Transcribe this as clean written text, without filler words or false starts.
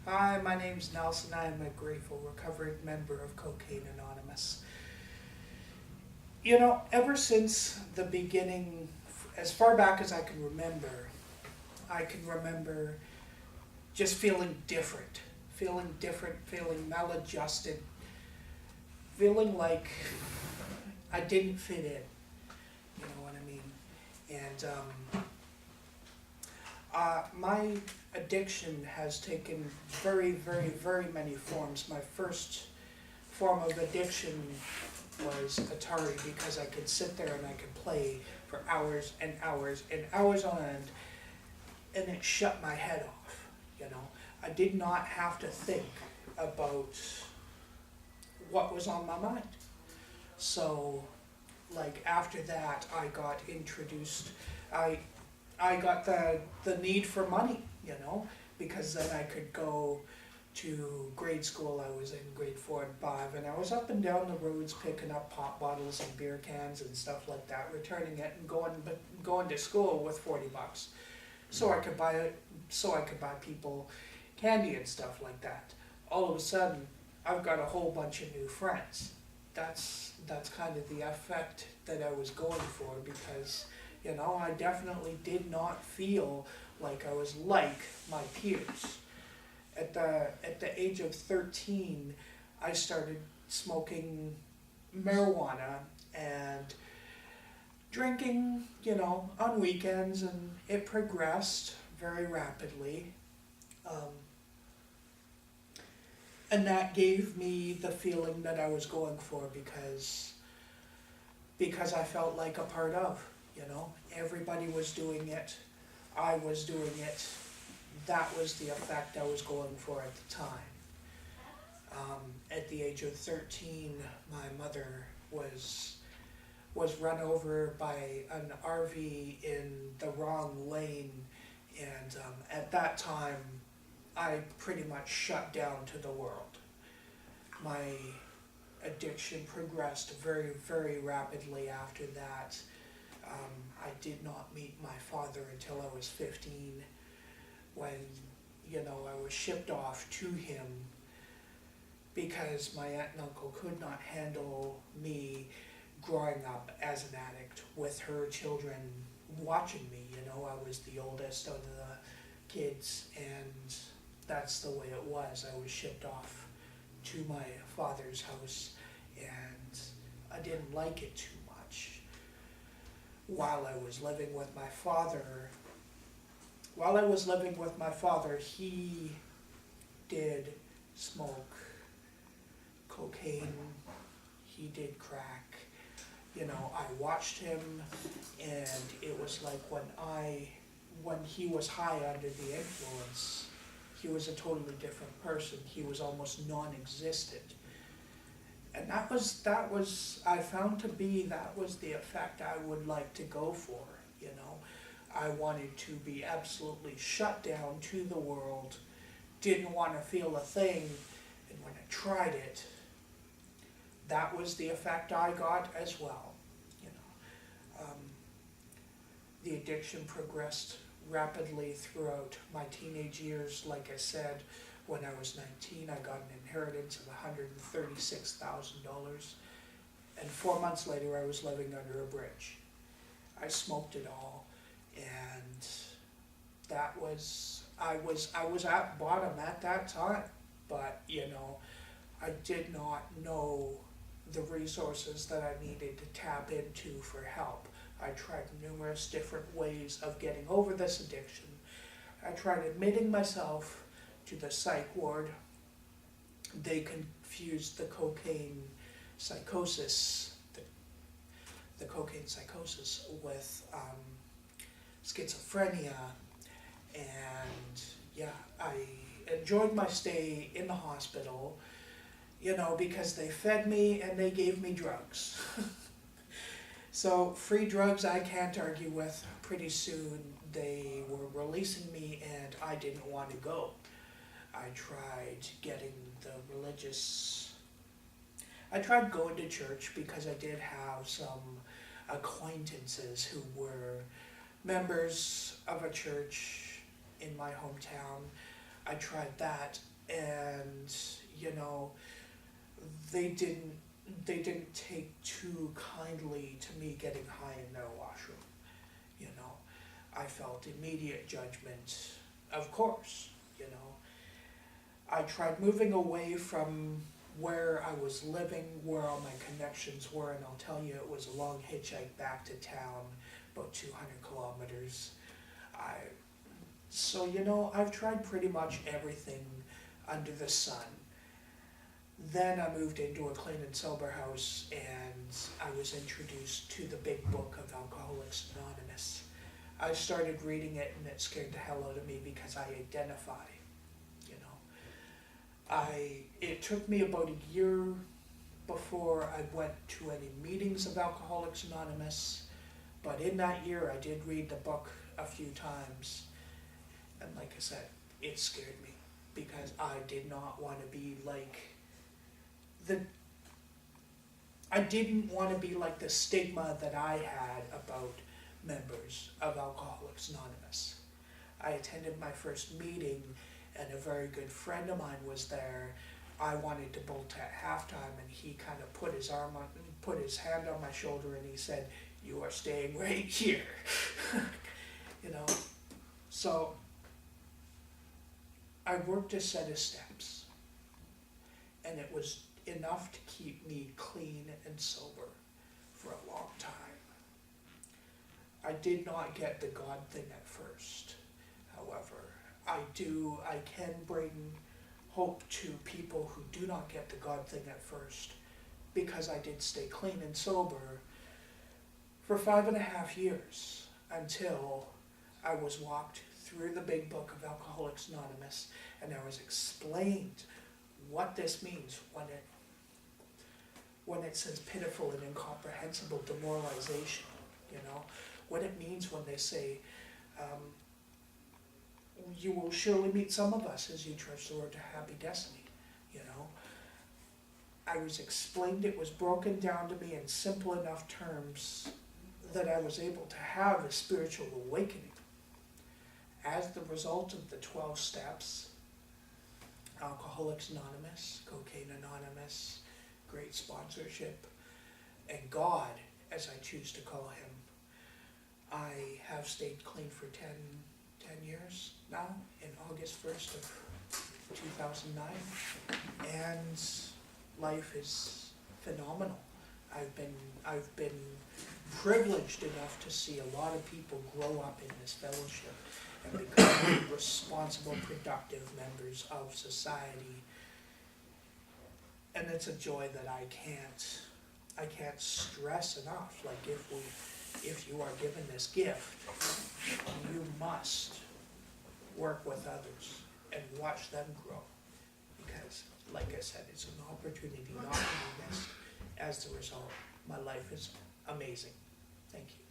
Hi, my name's Nelson. I am a grateful, recovered member of Cocaine Anonymous. Ever since the beginning, as far back as I can remember just feeling different, feeling maladjusted, feeling like I didn't fit in. You know what I mean? And my addiction has taken very, very, very many forms. My first form of addiction was Atari because I could sit there and I could play for hours and hours and hours on end, and it shut my head off. I did not have to think about what was on my mind. So, like after that, I got introduced. I got the need for money, because then I could go to grade school. I was in grade 4 and 5, and I was up and down the roads picking up pop bottles and beer cans and stuff like that, returning it and going to school with $40, so I could buy people candy and stuff like that. All of a sudden, I've got a whole bunch of new friends. That's kind of the effect that I was going for, because I definitely did not feel like I was like my peers. At the age of 13, I started smoking marijuana and drinking, on weekends, and it progressed very rapidly. And that gave me the feeling that I was going for, because I felt like a part of, everybody was doing it, I was doing it. That was the effect I was going for at the time. At the age of 13, my mother was run over by an RV in the wrong lane, and at that time, I pretty much shut down to the world. My addiction progressed very, very rapidly after that. I did not meet my father until I was 15, when, I was shipped off to him because my aunt and uncle could not handle me growing up as an addict with her children watching me. I was the oldest of the kids, and that's the way it was. I was shipped off to my father's house, and I didn't like it too much. While I was living with my father, he did smoke cocaine, he did crack. I watched him, and it was like when he was high under the influence, he was a totally different person. He was almost non-existent. And that was I found that was the effect I would like to go for. I wanted to be absolutely shut down to the world, didn't want to feel a thing, and when I tried it, that was the effect I got as well. The addiction progressed rapidly throughout my teenage years. Like I said, when I was 19, I got an inheritance of $136,000, and 4 months later, I was living under a bridge. I smoked it all, and I was at bottom at that time, but I did not know the resources that I needed to tap into for help. I tried numerous different ways of getting over this addiction. I tried admitting myself to the psych ward. They confused the cocaine psychosis, the cocaine psychosis with schizophrenia, and I enjoyed my stay in the hospital, because they fed me and they gave me drugs. So free drugs I can't argue with. Pretty soon they were releasing me, and I didn't want to go. I tried going to church because I did have some acquaintances who were members of a church in my hometown. I tried that, and, you know, they didn't take too kindly to me getting high in their washroom, you know. I felt immediate judgment, of course, you know. I tried moving away from where I was living, where all my connections were, and I'll tell you, it was a long hitchhike back to town, about 200 kilometers. So, you know, I've tried pretty much everything under the sun. Then I moved into a clean and sober house, and I was introduced to the big book of Alcoholics Anonymous. I started reading it, and it scared the hell out of me because I identify, you know. It took me about a year before I went to any meetings of Alcoholics Anonymous, but in that year I did read the book a few times, and like I said, it scared me because I did not want to be like I didn't want to be like the stigma that I had about members of Alcoholics Anonymous. I attended my first meeting, and a very good friend of mine was there. I wanted to bolt at halftime, and he kind of put his hand on my shoulder, and he said, "You are staying right here." You know, so I worked a set of steps, and it was enough to keep me clean and sober for a long time. I did not get the God thing at first, however. I can bring hope to people who do not get the God thing at first, because I did stay clean and sober for 5.5 years until I was walked through the big book of Alcoholics Anonymous, and I was explained what this means when it says pitiful and incomprehensible demoralization, you know, what it means when they say, you will surely meet some of us as you trudge the road to happy destiny, you know. I was explained, it was broken down to me in simple enough terms that I was able to have a spiritual awakening. As the result of the 12 steps, Alcoholics Anonymous, Cocaine Anonymous, great sponsorship, and God, as I choose to call him, I have stayed clean for 10 years now, in August 1st of 2009, and life is phenomenal. I've been privileged enough to see a lot of people grow up in this fellowship and become responsible, productive members of society. And it's a joy that I can't stress enough. Like, if you are given this gift, you must work with others and watch them grow. Because, like I said, it's an opportunity not to be missed. As the result, my life is amazing. Thank you.